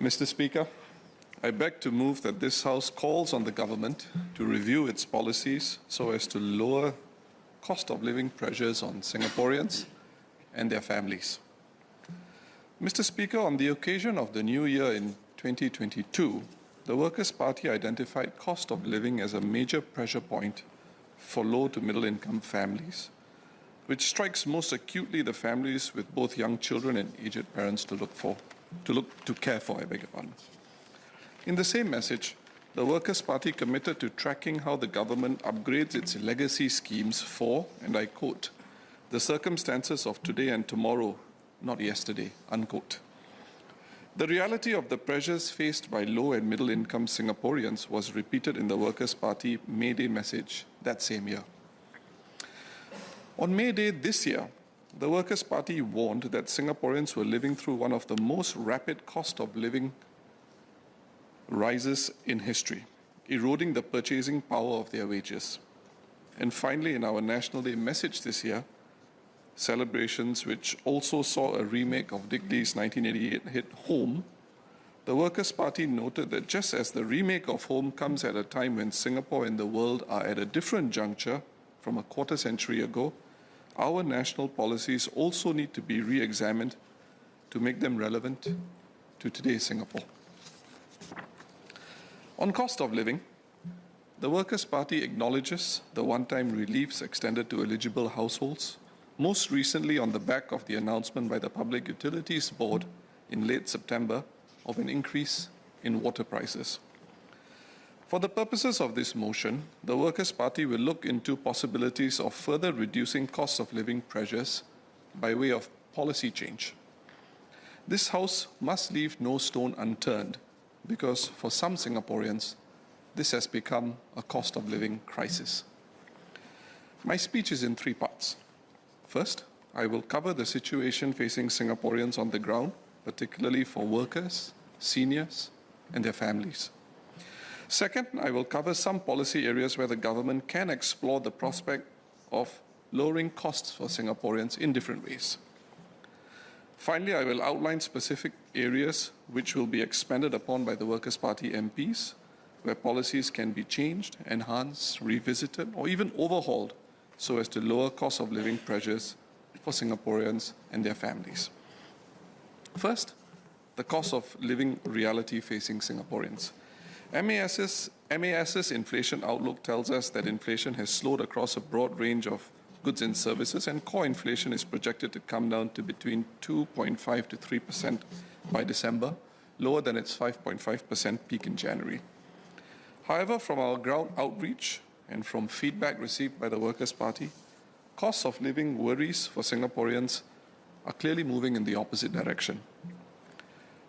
Mr. Speaker, I beg to move that this House calls on the government to review its policies so as to lower cost of living pressures on Singaporeans and their families. Mr. Speaker, on the occasion of the new year in 2022, the Workers' Party identified cost of living as a major pressure point for low to middle income families, which strikes most acutely the families with both young children and aged parents to care for. In the same message, the Workers' Party committed to tracking how the government upgrades its legacy schemes for, and I quote, the circumstances of today and tomorrow, not yesterday, unquote. The reality of the pressures faced by low and middle income Singaporeans was repeated in the Workers' Party May Day message that same year. On May Day this year, the Workers' Party warned that Singaporeans were living through one of the most rapid cost of living rises in history, eroding the purchasing power of their wages. And finally, in our National Day message this year, celebrations which also saw a remake of Dick Lee's 1988 hit Home, the Workers' Party noted that just as the remake of Home comes at a time when Singapore and the world are at a different juncture from a quarter century ago, our national policies also need to be re-examined to make them relevant to today's Singapore. On cost of living, the Workers' Party acknowledges the one-time reliefs extended to eligible households, most recently on the back of the announcement by the Public Utilities Board in late September of an increase in water prices. For the purposes of this motion, the Workers' Party will look into possibilities of further reducing cost of living pressures by way of policy change. This House must leave no stone unturned because for some Singaporeans, this has become a cost of living crisis. My speech is in three parts. First, I will cover the situation facing Singaporeans on the ground, particularly for workers, seniors, and their families. Second, I will cover some policy areas where the government can explore the prospect of lowering costs for Singaporeans in different ways. Finally, I will outline specific areas which will be expanded upon by the Workers' Party MPs, where policies can be changed, enhanced, revisited, or even overhauled so as to lower cost of living pressures for Singaporeans and their families. First, the cost of living reality facing Singaporeans. MAS's inflation outlook tells us that inflation has slowed across a broad range of goods and services, and core inflation is projected to come down to between 2.5 to 3% by December, lower than its 5.5% peak in January. However, from our ground outreach and from feedback received by the Workers' Party, cost of living worries for Singaporeans are clearly moving in the opposite direction.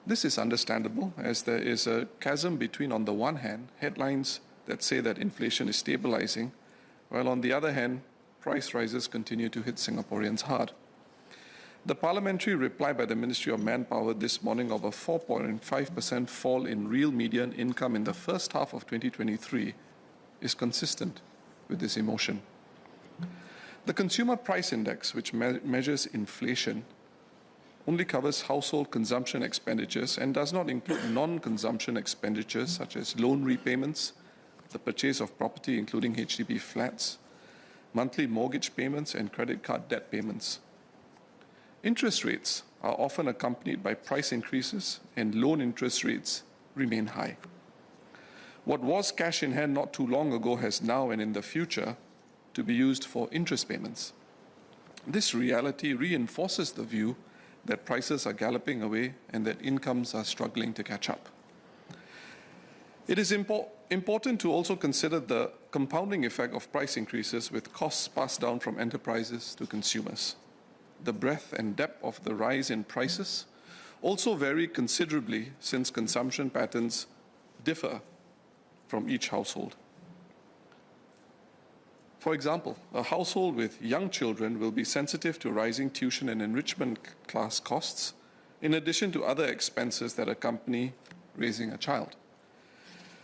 This is understandable as there is a chasm between, on the one hand, headlines that say that inflation is stabilizing, while on the other hand, price rises continue to hit Singaporeans hard. The parliamentary reply by the Ministry of Manpower this morning of a 4.5% fall in real median income in the first half of 2023 is consistent with this emotion. The Consumer Price Index, which measures inflation, only covers household consumption expenditures and does not include non-consumption expenditures such as loan repayments, the purchase of property including HDB flats, monthly mortgage payments and credit card debt payments. Interest rates are often accompanied by price increases and loan interest rates remain high. What was cash in hand not too long ago has now and in the future to be used for interest payments. This reality reinforces the view that prices are galloping away and that incomes are struggling to catch up. It is important to also consider the compounding effect of price increases with costs passed down from enterprises to consumers. The breadth and depth of the rise in prices also vary considerably since consumption patterns differ from each household. For example, a household with young children will be sensitive to rising tuition and enrichment class costs, in addition to other expenses that accompany raising a child.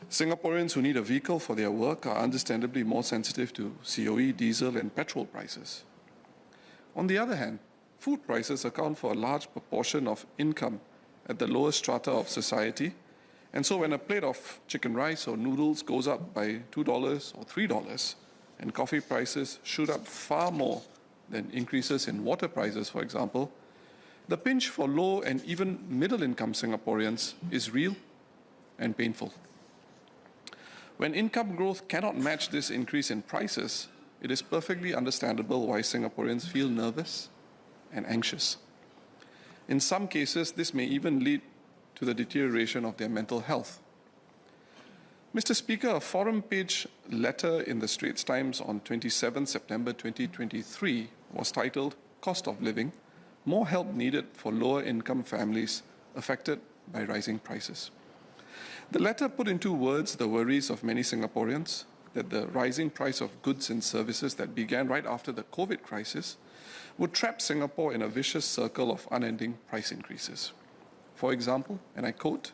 Singaporeans who need a vehicle for their work are understandably more sensitive to COE, diesel, and petrol prices. On the other hand, food prices account for a large proportion of income at the lower strata of society. And so when a plate of chicken rice or noodles goes up by $2 or $3, and coffee prices shoot up far more than increases in water prices, for example, the pinch for low and even middle-income Singaporeans is real and painful. When income growth cannot match this increase in prices, it is perfectly understandable why Singaporeans feel nervous and anxious. In some cases, this may even lead to the deterioration of their mental health. Mr. Speaker, a forum-page letter in the Straits Times on 27 September 2023 was titled "Cost of Living: More Help Needed for Lower-Income Families Affected by Rising Prices." The letter put into words the worries of many Singaporeans that the rising price of goods and services that began right after the COVID crisis would trap Singapore in a vicious circle of unending price increases. For example, and I quote,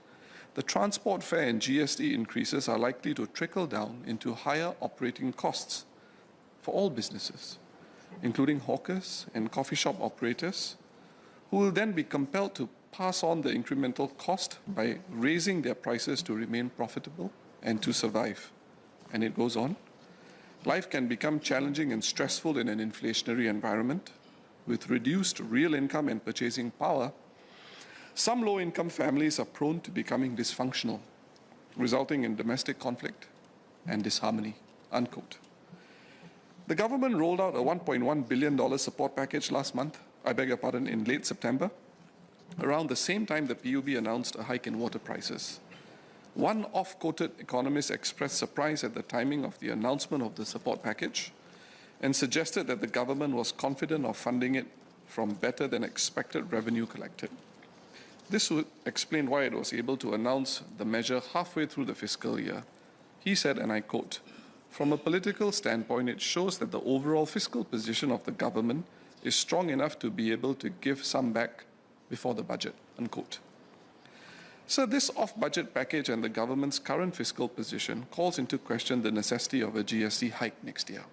"The transport fare and GST increases are likely to trickle down into higher operating costs for all businesses, including hawkers and coffee shop operators, who will then be compelled to pass on the incremental cost by raising their prices to remain profitable and to survive." And it goes on. "Life can become challenging and stressful in an inflationary environment. With reduced real income and purchasing power, some low-income families are prone to becoming dysfunctional, resulting in domestic conflict and disharmony." Unquote. The government rolled out a $1.1 billion support package last month, in late September, around the same time the PUB announced a hike in water prices. One off-quoted economist expressed surprise at the timing of the announcement of the support package and suggested that the government was confident of funding it from better than expected revenue collected. This would explain why it was able to announce the measure halfway through the fiscal year. He said, and I quote, "From a political standpoint, it shows that the overall fiscal position of the government is strong enough to be able to give some back before the budget." Unquote. So this off-budget package and the government's current fiscal position calls into question the necessity of a GST hike next year.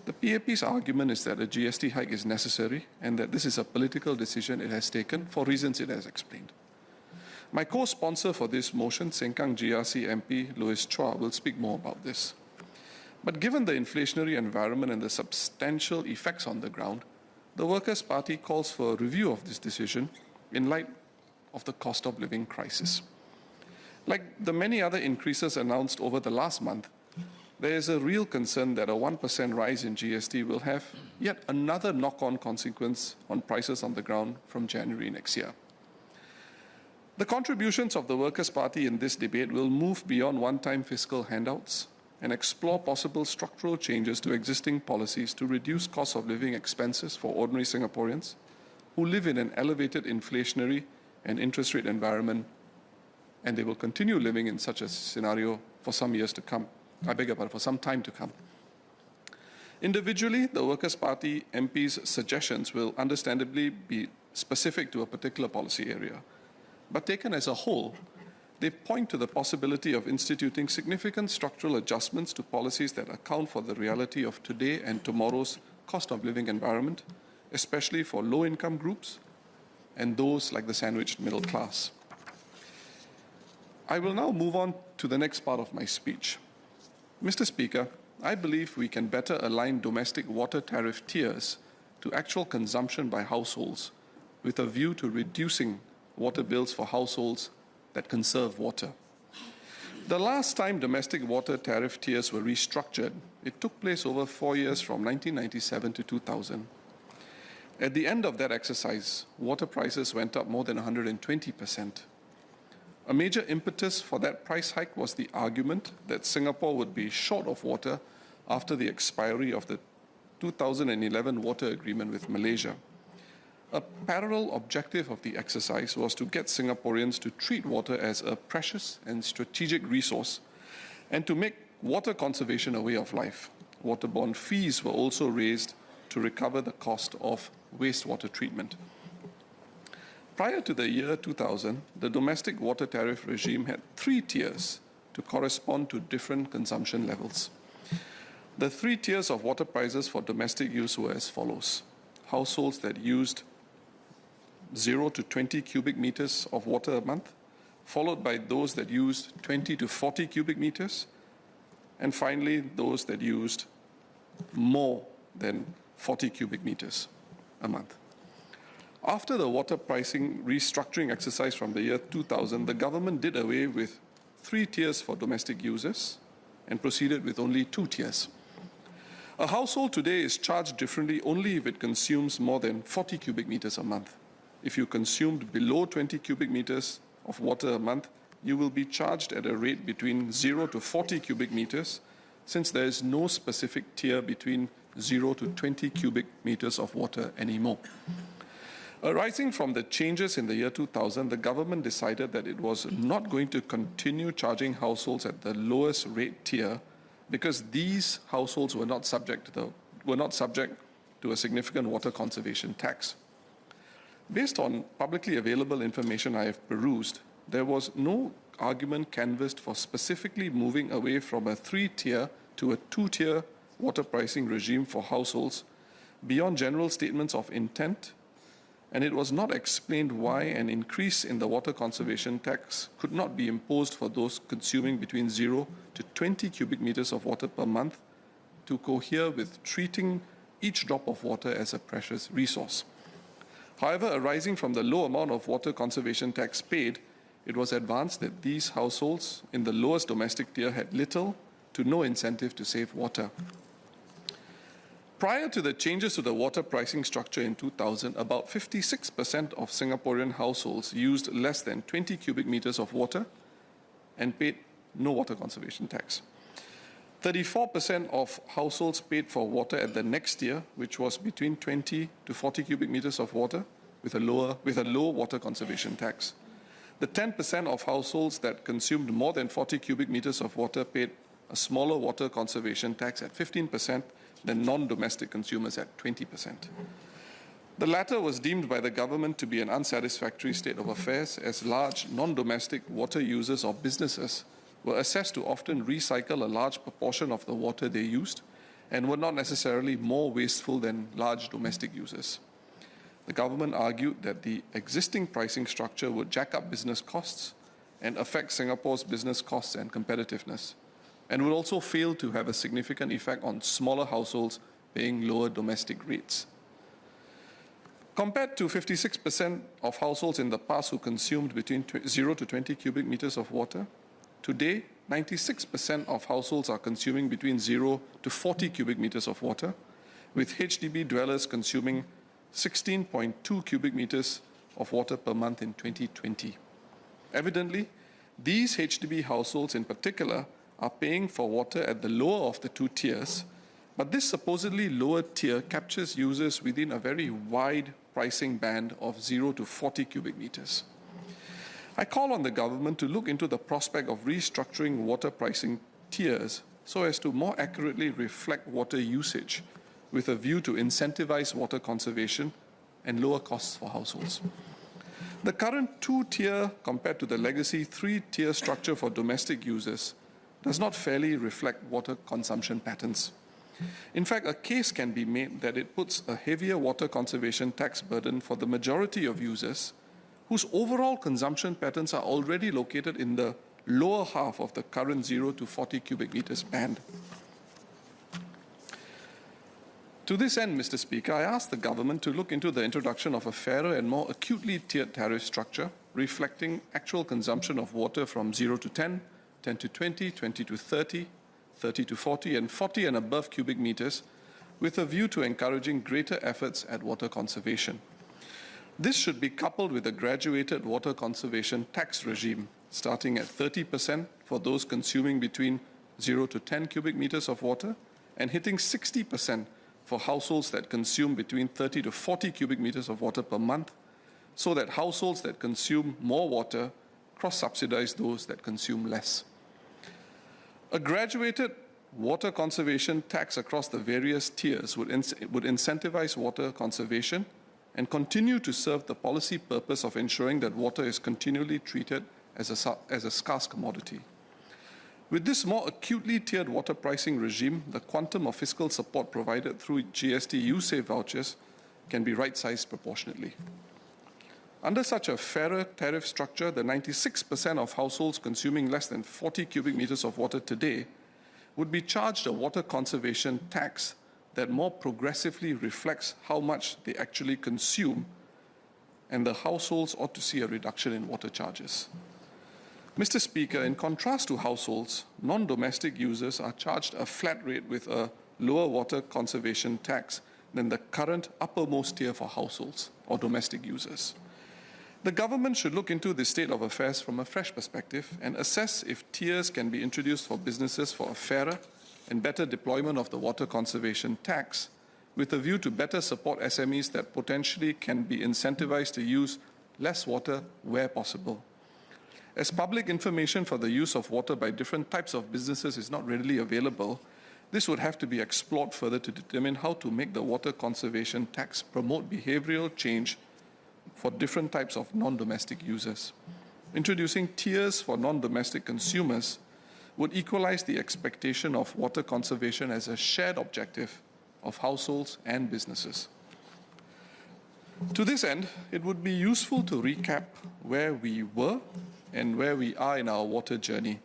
The PAP's argument is that a GST hike is necessary and that this is a political decision it has taken for reasons it has explained. My co-sponsor for this motion, Sengkang GRC MP Louis Chua, will speak more about this. But given the inflationary environment and the substantial effects on the ground, the Workers' Party calls for a review of this decision in light of the cost of living crisis. Like the many other increases announced over the last month, there is a real concern that a 1% rise in GST will have yet another knock-on consequence on prices on the ground from January next year. The contributions of the Workers' Party in this debate will move beyond one-time fiscal handouts and explore possible structural changes to existing policies to reduce cost of living expenses for ordinary Singaporeans who live in an elevated inflationary and interest rate environment, and they will continue living in such a scenario for some years to come. For some time to come. Individually, the Workers' Party MP's suggestions will understandably be specific to a particular policy area. But taken as a whole, they point to the possibility of instituting significant structural adjustments to policies that account for the reality of today and tomorrow's cost of living environment, especially for low-income groups and those like the sandwiched middle class. I will now move on to the next part of my speech. Mr. Speaker, I believe we can better align domestic water tariff tiers to actual consumption by households with a view to reducing water bills for households that conserve water. The last time domestic water tariff tiers were restructured, it took place over 4 years from 1997 to 2000. At the end of that exercise, water prices went up more than 120%. A major impetus for that price hike was the argument that Singapore would be short of water after the expiry of the 2011 water agreement with Malaysia. A parallel objective of the exercise was to get Singaporeans to treat water as a precious and strategic resource and to make water conservation a way of life. Waterborne fees were also raised to recover the cost of wastewater treatment. Prior to the year 2000, the domestic water tariff regime had 3 tiers to correspond to different consumption levels. The 3 tiers of water prices for domestic use were as follows. Households that used 0 to 20 cubic meters of water a month, followed by those that used 20 to 40 cubic meters, and finally those that used more than 40 cubic meters a month. After the water pricing restructuring exercise from the year 2000, the government did away with 3 tiers for domestic users and proceeded with only 2 tiers. A household today is charged differently only if it consumes more than 40 cubic meters a month. If you consumed below 20 cubic meters of water a month, you will be charged at a rate between 0 to 40 cubic meters, since there is no specific tier between 0 to 20 cubic meters of water anymore. Arising from the changes in the year 2000, the government decided that it was not going to continue charging households at the lowest rate tier because these households were not subject to a significant water conservation tax. Based on publicly available information I have perused, there was no argument canvassed for specifically moving away from a 3-tier to a 2-tier water pricing regime for households beyond general statements of intent, and it was not explained why an increase in the water conservation tax could not be imposed for those consuming between 0 to 20 cubic meters of water per month to cohere with treating each drop of water as a precious resource. However, arising from the low amount of water conservation tax paid, it was advanced that these households in the lowest domestic tier had little to no incentive to save water. Prior to the changes to the water pricing structure in 2000, about 56% of Singaporean households used less than 20 cubic meters of water and paid no water conservation tax. 34% of households paid for water at the next tier, which was between 20 to 40 cubic meters of water with a low water conservation tax. The 10% of households that consumed more than 40 cubic meters of water paid a smaller water conservation tax at 15% than non-domestic consumers at 20%. The latter was deemed by the government to be an unsatisfactory state of affairs, as large non-domestic water users or businesses were assessed to often recycle a large proportion of the water they used and were not necessarily more wasteful than large domestic users. The government argued that the existing pricing structure would jack up business costs and affect Singapore's business costs and competitiveness, and would also fail to have a significant effect on smaller households paying lower domestic rates. Compared to 56% of households in the past who consumed between 0 to 20 cubic meters of water, today 96% of households are consuming between 0 to 40 cubic meters of water, with HDB dwellers consuming 16.2 cubic meters of water per month in 2020. Evidently, these HDB households in particular are paying for water at the lower of the 2 tiers, but this supposedly lower tier captures users within a very wide pricing band of 0 to 40 cubic meters. I call on the government to look into the prospect of restructuring water pricing tiers so as to more accurately reflect water usage with a view to incentivize water conservation and lower costs for households. The current 2-tier compared to the legacy 3-tier structure for domestic users does not fairly reflect water consumption patterns. In fact, a case can be made that it puts a heavier water conservation tax burden for the majority of users whose overall consumption patterns are already located in the lower half of the current 0 to 40 cubic meters band. To this end, Mr. Speaker, I ask the government to look into the introduction of a fairer and more acutely tiered tariff structure reflecting actual consumption of water from 0 to 10, 10 to 20, 20 to 30, 30 to 40, and 40 and above cubic meters, with a view to encouraging greater efforts at water conservation. This should be coupled with a graduated water conservation tax regime, starting at 30% for those consuming between 0 to 10 cubic meters of water, and hitting 60% for households that consume between 30 to 40 cubic meters of water per month, so that households that consume more water cross-subsidize those that consume less. A graduated water conservation tax across the various tiers would incentivize water conservation and continue to serve the policy purpose of ensuring that water is continually treated as a scarce commodity. With this more acutely tiered water pricing regime, the quantum of fiscal support provided through GST U-Save vouchers can be right-sized proportionately. Under such a fairer tariff structure, the 96% of households consuming less than 40 cubic meters of water today would be charged a water conservation tax that more progressively reflects how much they actually consume, and the households ought to see a reduction in water charges. Mr. Speaker, in contrast to households, non-domestic users are charged a flat rate with a lower water conservation tax than the current uppermost tier for households or domestic users. The government should look into the state of affairs from a fresh perspective and assess if tiers can be introduced for businesses for a fairer and better deployment of the water conservation tax, with a view to better support SMEs that potentially can be incentivized to use less water where possible. As public information for the use of water by different types of businesses is not readily available, this would have to be explored further to determine how to make the water conservation tax promote behavioral change for different types of non-domestic users. Introducing tiers for non-domestic consumers would equalize the expectation of water conservation as a shared objective of households and businesses. To this end, it would be useful to recap where we were and where we are in our water journey.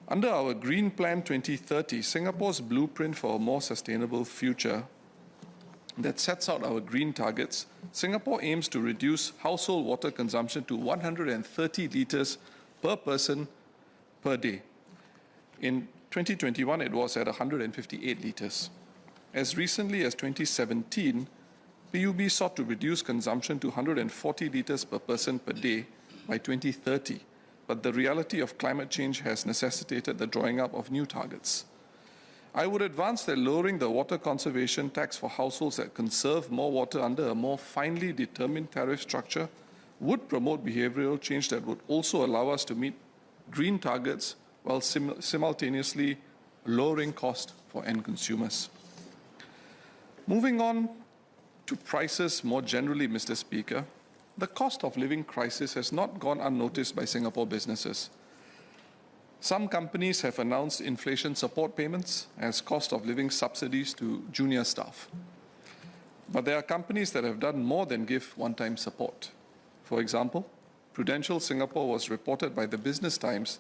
Under our Green Plan 2030, Singapore's blueprint for a more sustainable future that sets out our green targets, Singapore aims to reduce household water consumption to 130 litres per person per day. In 2021, it was at 158 litres. As recently as 2017, PUB sought to reduce consumption to 140 litres per person per day by 2030, but the reality of climate change has necessitated the drawing up of new targets. I would advance that lowering the water conservation tax for households that conserve more water under a more finely determined tariff structure would promote behavioral change that would also allow us to meet green targets while simultaneously lowering cost for end consumers. Moving on to prices more generally, Mr. Speaker, the cost of living crisis has not gone unnoticed by Singapore businesses. Some companies have announced inflation support payments as cost of living subsidies to junior staff. But there are companies that have done more than give one-time support. For example, Prudential Singapore was reported by the Business Times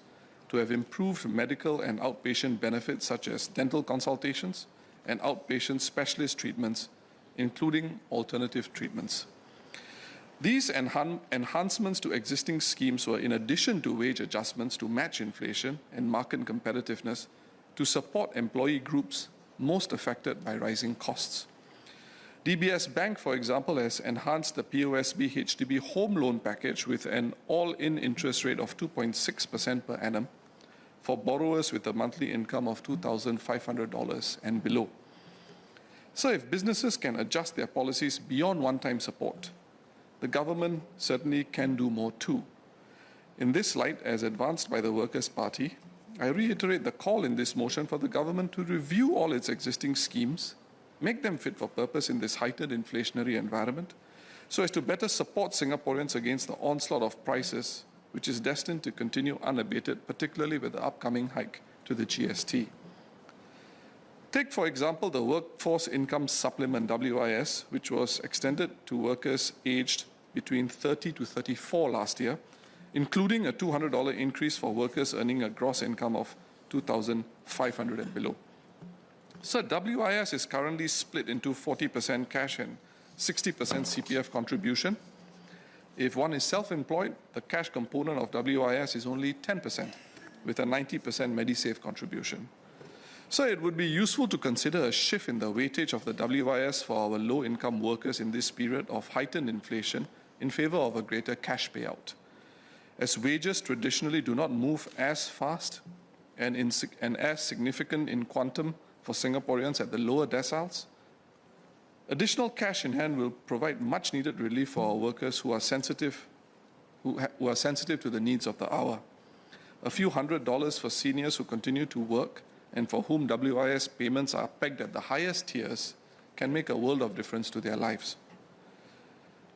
to have improved medical and outpatient benefits such as dental consultations and outpatient specialist treatments, including alternative treatments. These enhancements to existing schemes were in addition to wage adjustments to match inflation and market competitiveness to support employee groups most affected by rising costs. DBS Bank, for example, has enhanced the POSB HDB home loan package with an all-in interest rate of 2.6% per annum for borrowers with a monthly income of $2,500 and below. So if businesses can adjust their policies beyond one-time support, the government certainly can do more too. In this light, as advanced by the Workers' Party, I reiterate the call in this motion for the government to review all its existing schemes, make them fit for purpose in this heightened inflationary environment, so as to better support Singaporeans against the onslaught of prices, which is destined to continue unabated, particularly with the upcoming hike to the GST. Take, for example, the Workforce Income Supplement, WIS, which was extended to workers aged between 30 to 34 last year, including a $200 increase for workers earning a gross income of $2,500 and below. So WIS is currently split into 40% cash and 60% CPF contribution. If one is self-employed, the cash component of WIS is only 10%, with a 90% MediSave contribution. So it would be useful to consider a shift in the weightage of the WIS for our low-income workers in this period of heightened inflation in favor of a greater cash payout. As wages traditionally do not move as fast and as significant in quantum for Singaporeans at the lower deciles, additional cash in hand will provide much-needed relief for our workers who are sensitive to the needs of the hour. A few $100s for seniors who continue to work and for whom WIS payments are pegged at the highest tiers can make a world of difference to their lives.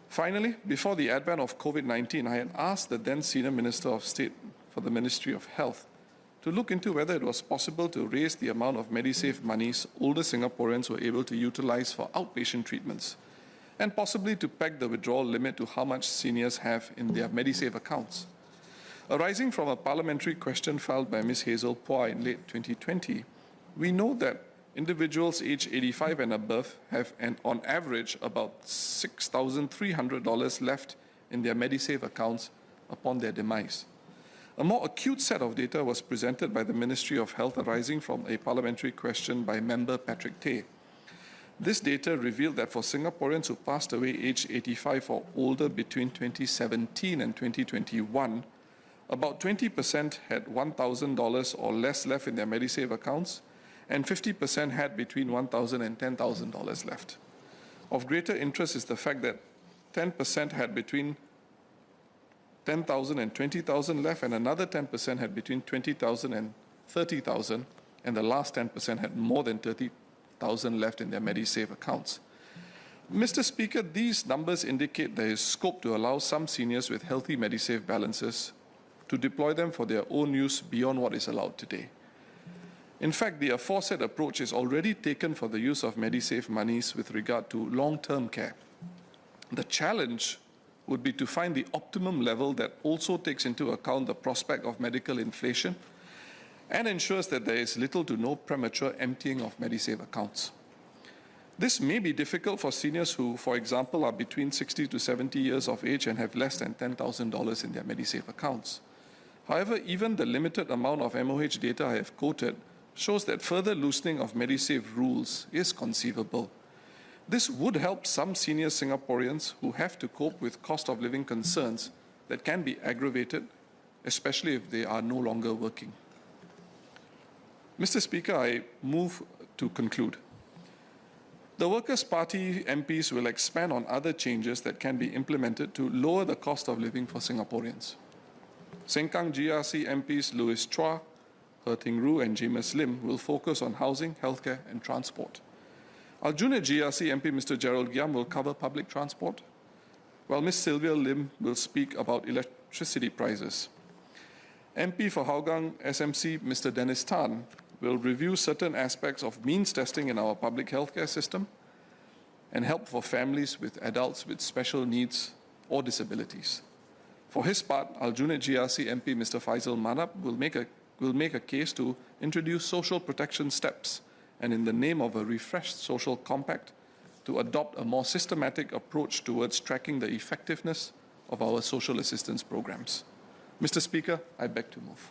Finally, before the advent of COVID-19, I had asked the then Senior Minister of State for the Ministry of Health to look into whether it was possible to raise the amount of MediSave monies older Singaporeans were able to utilize for outpatient treatments, and possibly to peg the withdrawal limit to how much seniors have in their MediSave accounts. Arising from a parliamentary question filed by Ms. Hazel Pua in late 2020, we know that individuals aged 85 and above have, on average, about $6,300 left in their MediSave accounts upon their demise. A more acute set of data was presented by the Ministry of Health arising from a parliamentary question by member Patrick Tay. This data revealed that for Singaporeans who passed away aged 85 or older between 2017 and 2021, about 20% had $1,000 or less left in their MediSave accounts, and 50% had between $1,000 and $10,000 left. Of greater interest is the fact that 10% had between $10,000 and $20,000 left, and another 10% had between $20,000 and $30,000, and the last 10% had more than $30,000 left in their MediSave accounts. Mr. Speaker, these numbers indicate there is scope to allow some seniors with healthy MediSave balances to deploy them for their own use beyond what is allowed today. In fact, the aforesaid approach is already taken for the use of MediSave monies with regard to long-term care. The challenge would be to find the optimum level that also takes into account the prospect of medical inflation and ensures that there is little to no premature emptying of MediSave accounts. This may be difficult for seniors who, for example, are between 60 to 70 years of age and have less than $10,000 in their MediSave accounts. However, even the limited amount of MOH data I have quoted shows that further loosening of MediSave rules is conceivable. This would help some senior Singaporeans who have to cope with cost of living concerns that can be aggravated, especially if they are no longer working. Mr. Speaker, I move to conclude. The Workers' Party MPs will expand on other changes that can be implemented to lower the cost of living for Singaporeans. Sengkang GRC MPs Louis Chua, He Ting Ru and James Lim will focus on housing, healthcare and transport. Aljunied GRC MP Mr. Gerald Giam will cover public transport, while Ms. Sylvia Lim will speak about electricity prices. MP for Hougang SMC Mr. Dennis Tan will review certain aspects of means testing in our public healthcare system and help for families with adults with special needs or disabilities. For his part, Aljunied GRC MP Mr. Faisal Manap will make a case to introduce social protection steps and in the name of a refreshed social compact to adopt a more systematic approach towards tracking the effectiveness of our social assistance programs. Mr. Speaker, I beg to move.